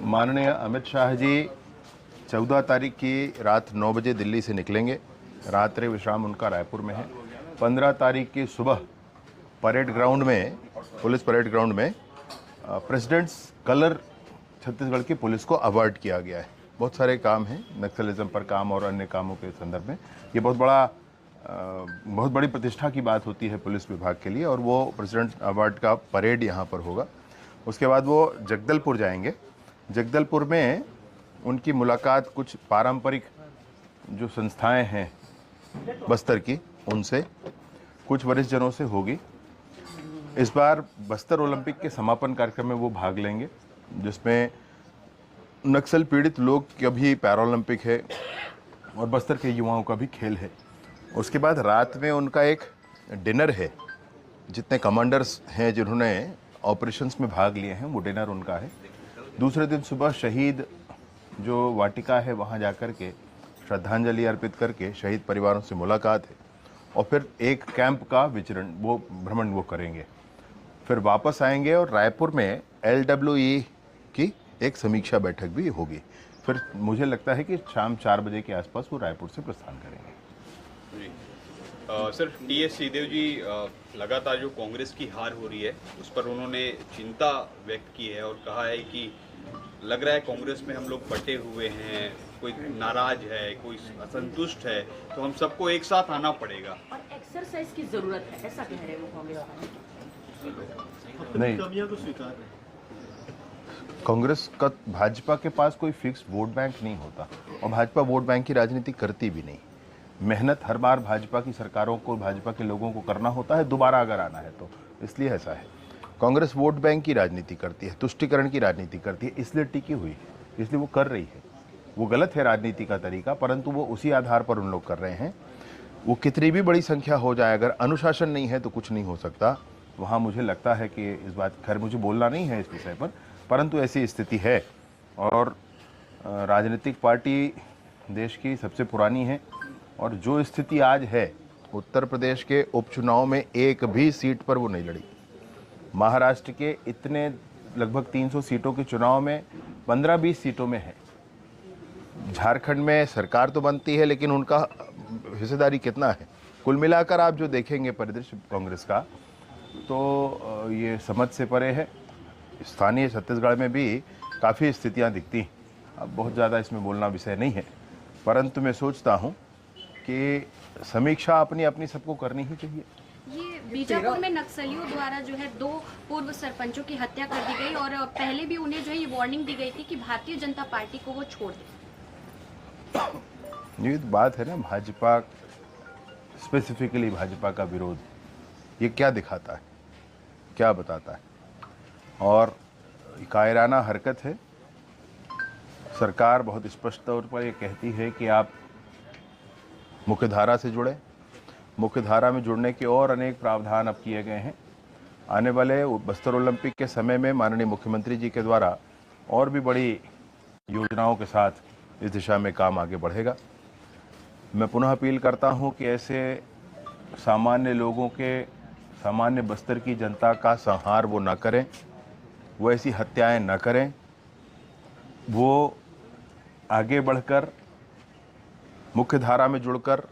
माननीय अमित शाह जी 14 तारीख की रात 9 बजे दिल्ली से निकलेंगे। रात्रि विश्राम उनका रायपुर में है। 15 तारीख की सुबह परेड ग्राउंड में, पुलिस परेड ग्राउंड में प्रेसिडेंट्स कलर छत्तीसगढ़ की पुलिस को अवार्ड किया गया है। बहुत सारे काम हैं नक्सलिज्म पर काम और अन्य कामों के संदर्भ में। ये बहुत बड़ी प्रतिष्ठा की बात होती है पुलिस विभाग के लिए, और वो प्रेसिडेंट अवार्ड का परेड यहाँ पर होगा। उसके बाद वो जगदलपुर जाएंगे। जगदलपुर में उनकी मुलाकात कुछ पारंपरिक जो संस्थाएं हैं बस्तर की, उनसे, कुछ वरिष्ठ जनों से होगी। इस बार बस्तर ओलंपिक के समापन कार्यक्रम में वो भाग लेंगे, जिसमें नक्सल पीड़ित लोग का भी पैरालंपिक है और बस्तर के युवाओं का भी खेल है। उसके बाद रात में उनका एक डिनर है। जितने कमांडर्स हैं जिन्होंने ऑपरेशंस में भाग लिए हैं, वो डिनर उनका है। दूसरे दिन सुबह शहीद जो वाटिका है वहाँ जाकर के श्रद्धांजलि अर्पित करके शहीद परिवारों से मुलाकात है, और फिर एक कैंप का भ्रमण वो करेंगे। फिर वापस आएंगे और रायपुर में LWE की एक समीक्षा बैठक भी होगी। फिर मुझे लगता है कि शाम 4 बजे के आसपास वो रायपुर से प्रस्थान करेंगे। जी सर, TS सिंहदेव जी लगातार जो कांग्रेस की हार हो रही है उस पर उन्होंने चिंता व्यक्त की है और कहा है कि लग रहा है कांग्रेस में हम लोग बटे हुए हैं, कोई नाराज है, कोई असंतुष्ट है, तो हम सबको एक साथ आना पड़ेगा और एक्सरसाइज की जरूरत है, ऐसा कह रहे हैं वो कांग्रेस नहीं, कांग्रेस का भाजपा के पास कोई फिक्स वोट बैंक नहीं होता, और भाजपा वोट बैंक की राजनीति करती भी नहीं। मेहनत हर बार भाजपा की सरकारों को, भाजपा के लोगों को करना होता है दोबारा अगर आना है तो, इसलिए ऐसा है। कांग्रेस वोट बैंक की राजनीति करती है, तुष्टीकरण की राजनीति करती है, इसलिए टिकी हुई है, इसलिए वो कर रही है। वो गलत है राजनीति का तरीका, परंतु वो उसी आधार पर उन लोग कर रहे हैं। वो कितनी भी बड़ी संख्या हो जाए, अगर अनुशासन नहीं है तो कुछ नहीं हो सकता। वहाँ मुझे लगता है कि इस बात, खैर मुझे बोलना नहीं है इस विषय पर, परंतु ऐसी स्थिति है। और राजनीतिक पार्टी देश की सबसे पुरानी है, और जो स्थिति आज है, उत्तर प्रदेश के उपचुनाव में एक भी सीट पर वो नहीं लड़ी। महाराष्ट्र के इतने लगभग 300 सीटों के चुनाव में 15-20 सीटों में है। झारखंड में सरकार तो बनती है, लेकिन उनका हिस्सेदारी कितना है? कुल मिलाकर आप जो देखेंगे परिदृश्य कांग्रेस का, तो ये समझ से परे है। स्थानीय छत्तीसगढ़ में भी काफ़ी स्थितियां दिखती हैं। अब बहुत ज़्यादा इसमें बोलना विषय नहीं है, परंतु मैं सोचता हूं कि समीक्षा अपनी अपनी सबको करनी ही चाहिए। ये बीजापुर में नक्सलियों द्वारा जो है 2 पूर्व सरपंचों की हत्या कर दी गई, और पहले भी उन्हें जो है ये वार्निंग दी गई थी कि भारतीय जनता पार्टी को वो छोड़ दें। ये तो बात है ना, भाजपा, स्पेसिफिकली भाजपा का विरोध, ये क्या दिखाता है, क्या बताता है? और कायराना हरकत है। सरकार बहुत स्पष्ट तौर पर ये कहती है कि आप मुख्यधारा से जुड़े। मुख्यधारा में जुड़ने के और अनेक प्रावधान अब किए गए हैं। आने वाले बस्तर ओलंपिक के समय में माननीय मुख्यमंत्री जी के द्वारा और भी बड़ी योजनाओं के साथ इस दिशा में काम आगे बढ़ेगा। मैं पुनः अपील करता हूं कि ऐसे सामान्य लोगों के, सामान्य बस्तर की जनता का संहार वो ना करें, वो ऐसी हत्याएं ना करें। वो आगे बढ़कर मुख्यधारा में जुड़कर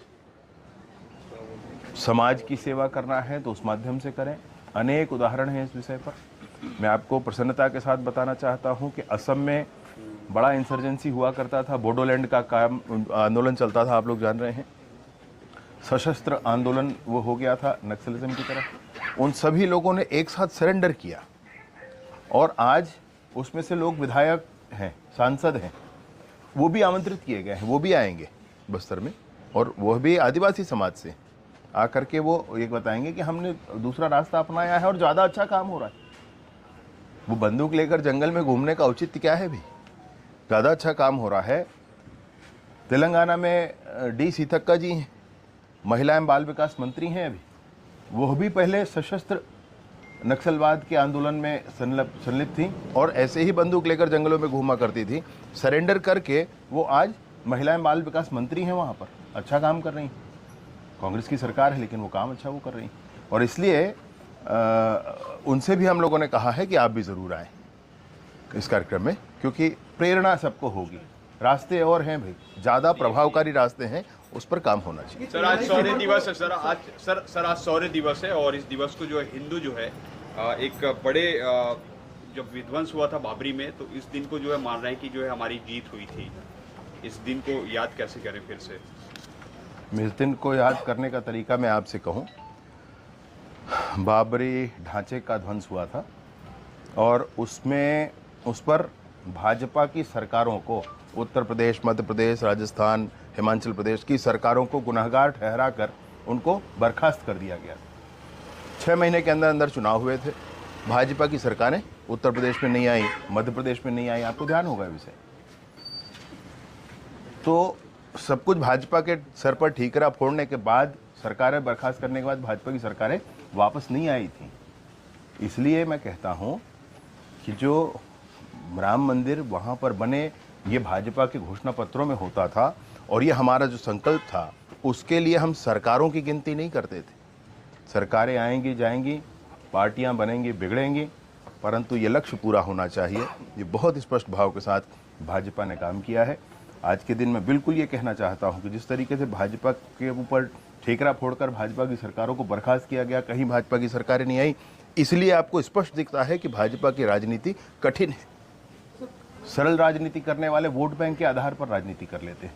समाज की सेवा करना है तो उस माध्यम से करें। अनेक उदाहरण हैं इस विषय पर। मैं आपको प्रसन्नता के साथ बताना चाहता हूं कि असम में बड़ा इंसर्जेंसी हुआ करता था, बोडोलैंड का काम आंदोलन चलता था, आप लोग जान रहे हैं। सशस्त्र आंदोलन वो हो गया था नक्सलिज्म की तरफ। उन सभी लोगों ने एक साथ सरेंडर किया, और आज उसमें से लोग विधायक हैं, सांसद हैं, वो भी आमंत्रित किए गए हैं, वो भी आएंगे बस्तर में, और वह भी आदिवासी समाज से आकर के वो ये बताएंगे कि हमने दूसरा रास्ता अपनाया है और ज़्यादा अच्छा काम हो रहा है। वो बंदूक लेकर जंगल में घूमने का औचित्य क्या है भी? ज़्यादा अच्छा काम हो रहा है। तेलंगाना में D सीतक्का जी हैं, महिला एवं बाल विकास मंत्री हैं अभी। वह भी पहले सशस्त्र नक्सलवाद के आंदोलन में संलिप्त थी और ऐसे ही बंदूक लेकर जंगलों में घूमा करती थी। सरेंडर करके वो आज महिला एवं बाल विकास मंत्री हैं, वहाँ पर अच्छा काम कर रही हैं। कांग्रेस की सरकार है, लेकिन वो काम अच्छा वो कर रही हैं, और इसलिए उनसे भी हम लोगों ने कहा है कि आप भी ज़रूर आएँ। इस कार्यक्रम में, क्योंकि प्रेरणा सबको होगी। रास्ते और हैं भाई, ज़्यादा प्रभावकारी रास्ते हैं, उस पर काम होना चाहिए। सर आज शौर्य दिवस है सर, आज शौर्य दिवस है और इस दिवस को जो है हिंदू जो है एक बड़े जब विध्वंस हुआ था बाबरी में, तो इस दिन को जो है मान रहे हैं कि जो है हमारी जीत हुई थी। इस दिन को याद कैसे करें फिर से? इस दिन को याद करने का तरीका मैं आपसे कहूं, बाबरी ढांचे का ध्वंस हुआ था और उस पर भाजपा की सरकारों को, उत्तर प्रदेश, मध्य प्रदेश, राजस्थान, हिमाचल प्रदेश की सरकारों को गुनहगार ठहराकर उनको बर्खास्त कर दिया गया। 6 महीने के अंदर अंदर चुनाव हुए थे, भाजपा की सरकारें उत्तर प्रदेश में नहीं आई, मध्य प्रदेश में नहीं आई, आपको ध्यान होगा विषय। तो सब कुछ भाजपा के सर पर ठीकरा फोड़ने के बाद, सरकारें बर्खास्त करने के बाद भाजपा की सरकारें वापस नहीं आई थी। इसलिए मैं कहता हूं कि जो राम मंदिर वहां पर बने, ये भाजपा के घोषणा पत्रों में होता था और ये हमारा जो संकल्प था, उसके लिए हम सरकारों की गिनती नहीं करते थे। सरकारें आएंगी जाएंगी, पार्टियां बनेंगी बिगड़ेंगी, परंतु ये लक्ष्य पूरा होना चाहिए। ये बहुत स्पष्ट भाव के साथ भाजपा ने काम किया है। आज के दिन मैं बिल्कुल ये कहना चाहता हूं कि जिस तरीके से भाजपा के ऊपर ठेकरा फोड़कर भाजपा की सरकारों को बर्खास्त किया गया, कहीं भाजपा की सरकारें नहीं आई, इसलिए आपको स्पष्ट दिखता है कि भाजपा की राजनीति कठिन है। सरल राजनीति करने वाले वोट बैंक के आधार पर राजनीति कर लेते हैं।